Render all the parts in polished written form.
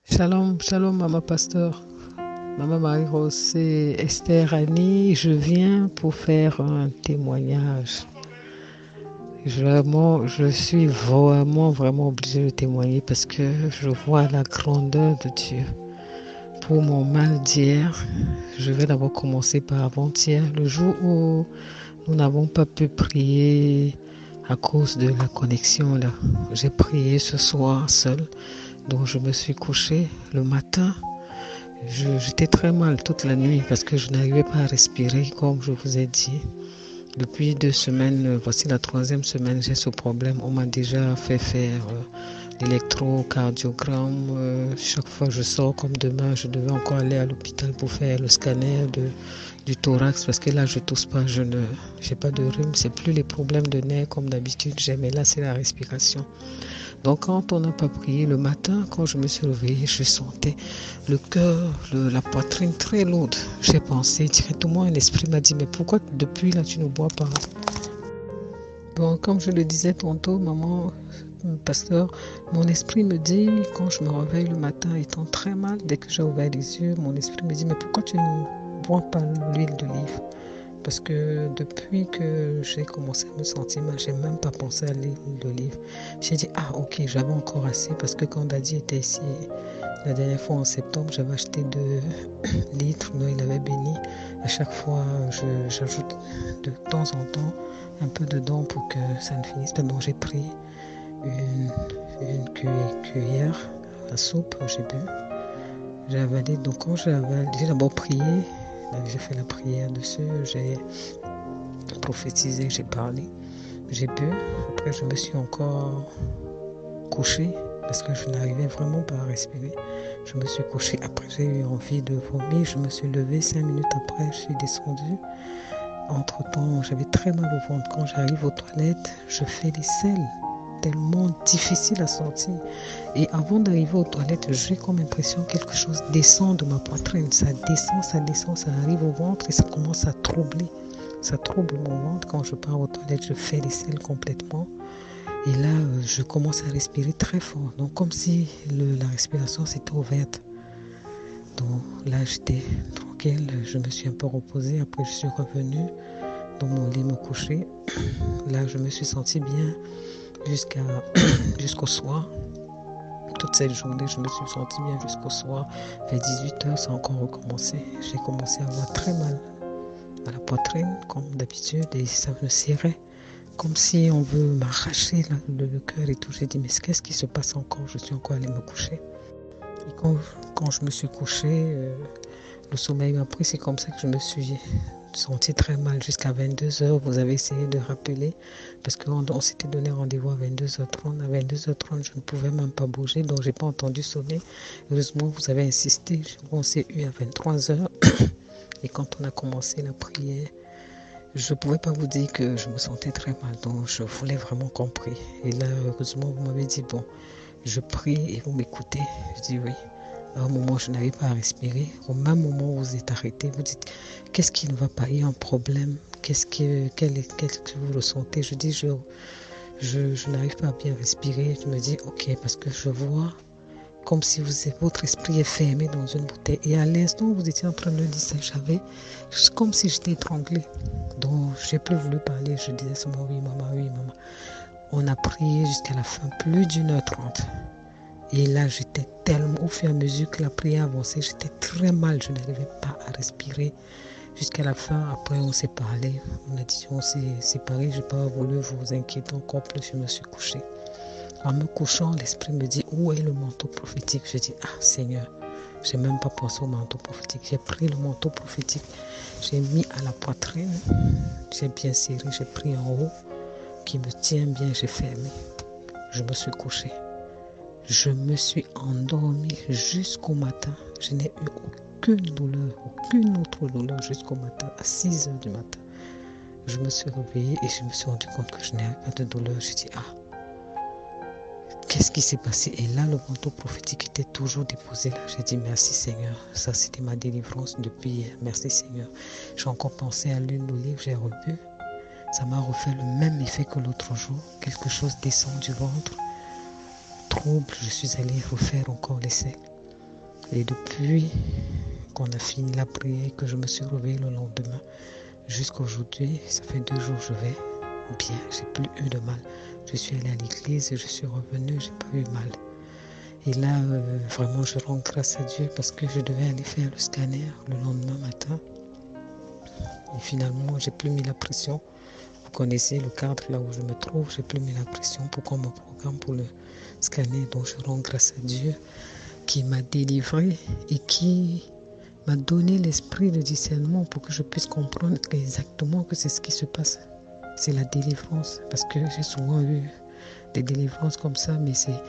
Shalom, shalom, maman pasteur. Maman Marie-Rose, c'est Esther Annie. Je viens pour faire un témoignage. Je suis vraiment obligée de témoigner parce que je vois la grandeur de Dieu. Pour mon mal d'hier, je vais d'abord commencer par avant-hier, le jour où nous n'avons pas pu prier à cause de la connexion là. J'ai prié ce soir seul, donc je me suis couchée le matin. J'étais très mal toute la nuit parce que je n'arrivais pas à respirer comme je vous ai dit. Depuis 2 semaines, voici la troisième semaine, j'ai ce problème. On m'a déjà fait faire l'électrocardiogramme. Chaque fois que je sors comme demain, je devais encore aller à l'hôpital pour faire le scanner du thorax parce que là, je tousse pas, je n'ai pas de rhume. C'est plus les problèmes de nez comme d'habitude j'ai, mais là, c'est la respiration. Donc quand on n'a pas prié le matin, quand je me suis réveillée, je sentais le cœur, la poitrine très lourde. J'ai pensé directement, un esprit m'a dit, mais pourquoi depuis là tu ne bois pas? Bon, comme je le disais tantôt, maman, pasteur, mon esprit me dit, quand je me réveille le matin étant très mal, dès que j'ai ouvert les yeux, mon esprit me dit, mais pourquoi tu ne bois pas l'huile d'olive? Parce que depuis que j'ai commencé à me sentir mal, j'ai même pas pensé à l'huile d'olive. J'ai dit, ah ok, j'avais encore assez parce que quand Daddy était ici, la dernière fois en septembre, j'avais acheté 2 litres, mais il avait béni. À chaque fois, j'ajoute de temps en temps un peu dedans pour que ça ne finisse pas. Donc j'ai pris une cuillère à soupe, j'ai bu. J'ai avalé, donc quand j'ai d'abord prié, j'ai fait la prière dessus, j'ai prophétisé, j'ai parlé, j'ai bu. Après, je me suis encore couchée parce que je n'arrivais vraiment pas à respirer. Je me suis couchée. Après, j'ai eu envie de vomir. Je me suis levée 5 minutes après, je suis descendue. Entre-temps, j'avais très mal au ventre. Quand j'arrive aux toilettes, je fais les selles tellement difficile à sortir. Et avant d'arriver aux toilettes, j'ai comme impression que quelque chose descend de ma poitrine. Ça descend, ça arrive au ventre et ça commence à troubler. Ça trouble mon ventre. Quand je pars aux toilettes, je fais les selles complètement. Et là, je commence à respirer très fort. Donc, comme si la respiration s'était ouverte. Donc là, j'étais tranquille. Je me suis un peu reposée. Après, je suis revenue dans mon lit me coucher. Là, je me suis sentie bien jusqu'au soir. Toute cette journée, je me suis sentie bien jusqu'au soir. Vers 18h, ça a encore recommencé. J'ai commencé à avoir très mal à la poitrine, comme d'habitude, et ça me serrait. Comme si on veut m'arracher le cœur et tout. J'ai dit, mais qu'est-ce qui se passe encore? Je suis encore allée me coucher. Et quand je me suis couchée, le sommeil m'a pris. C'est comme ça que je me suis sentie très mal jusqu'à 22h. Vous avez essayé de rappeler parce qu'on s'était donné rendez-vous à 22h30. À 22h30, je ne pouvais même pas bouger, donc je n'ai pas entendu sonner. Heureusement, vous avez insisté. On s'est eu à 23h. Et quand on a commencé la prière, je ne pouvais pas vous dire que je me sentais très mal, donc je voulais vraiment qu'on prie. Et là, heureusement, vous m'avez dit, bon, je prie et vous m'écoutez. Je dis oui. À un moment, je n'arrive pas à respirer. Au même moment où vous êtes arrêté, vous dites, qu'est-ce qui ne va pas? Il y a un problème. Qu'est-ce que vous ressentez? Je dis, je n'arrive pas à bien respirer. Je me dis, ok, parce que je vois comme si votre esprit est fermé dans une bouteille. Et à l'instant où vous étiez en train de dire ça, comme si j'étais étranglée. Donc, j'ai plus voulu parler. Je disais seulement oui, maman, oui, maman. On a prié jusqu'à la fin, plus d'1h30. Et là, j'étais tellement, au fur et à mesure que la prière avançait, j'étais très mal. Je n'arrivais pas à respirer jusqu'à la fin. Après, on s'est parlé. On a dit, on s'est séparés. Je n'ai pas voulu vous inquiéter encore plus. Je me suis couchée. En me couchant, l'esprit me dit, où est le manteau prophétique? Je dis, ah Seigneur, je n'ai même pas pensé au manteau prophétique. J'ai pris le manteau prophétique, j'ai mis à la poitrine, j'ai bien serré, j'ai pris en haut, qui me tient bien, j'ai fermé. Je me suis couchée. Je me suis endormie jusqu'au matin. Je n'ai eu aucune douleur, aucune autre douleur jusqu'au matin, à 6h du matin. Je me suis réveillée et je me suis rendu compte que je n'avais pas de douleur. Je dis, ah, qu'est-ce qui s'est passé? Et là, le manteau prophétique était toujours déposé là. J'ai dit, merci Seigneur. Ça, c'était ma délivrance depuis hier. Merci Seigneur. J'ai encore pensé à l'huile d'olive, j'ai rebu. Ça m'a refait le même effet que l'autre jour. Quelque chose descend du ventre. Trouble, je suis allée refaire encore l'essai. Et depuis qu'on a fini la prière, que je me suis réveillée le lendemain, jusqu'à aujourd'hui, ça fait 2 jours, je vais bien, j'ai plus eu de mal. Je suis allée à l'église et je suis revenue, j'ai pas eu mal. Et là, vraiment, je rends grâce à Dieu parce que je devais aller faire le scanner le lendemain matin. Et finalement, j'ai plus mis la pression. Vous connaissez le cadre là où je me trouve, j'ai plus mis la pression pour qu'on me programme pour le scanner. Donc, je rends grâce à Dieu qui m'a délivré et qui m'a donné l'esprit de discernement pour que je puisse comprendre exactement que c'est ce qui se passe. C'est la délivrance, parce que j'ai souvent eu des délivrances comme ça, mais c'est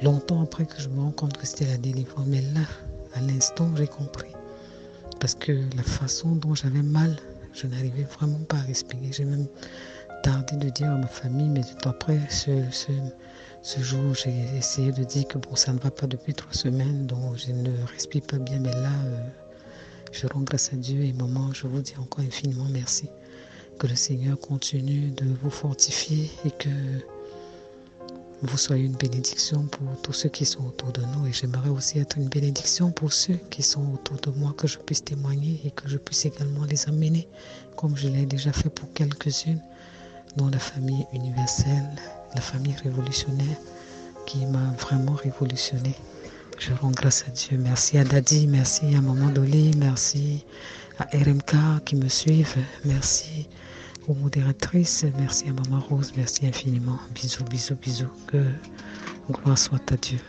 longtemps après que je me rends compte que c'était la délivrance. Mais là, à l'instant, j'ai compris. Parce que la façon dont j'avais mal, je n'arrivais vraiment pas à respirer. J'ai même tardé de dire à ma famille, mais après ce jour, j'ai essayé de dire que bon, ça ne va pas depuis 3 semaines, donc je ne respire pas bien. Mais là, je rends grâce à Dieu et maman, je vous dis encore infiniment merci. Que le Seigneur continue de vous fortifier et que vous soyez une bénédiction pour tous ceux qui sont autour de nous. Et j'aimerais aussi être une bénédiction pour ceux qui sont autour de moi, que je puisse témoigner et que je puisse également les amener, comme je l'ai déjà fait pour quelques-unes, dans la famille universelle, la famille révolutionnaire qui m'a vraiment révolutionné. Je rends grâce à Dieu. Merci à Daddy, merci à Maman Dolly, merci à RMK qui me suivent, merci aux modératrices, merci à Maman Rose, merci infiniment. Bisous, bisous, bisous. Que gloire soit à Dieu.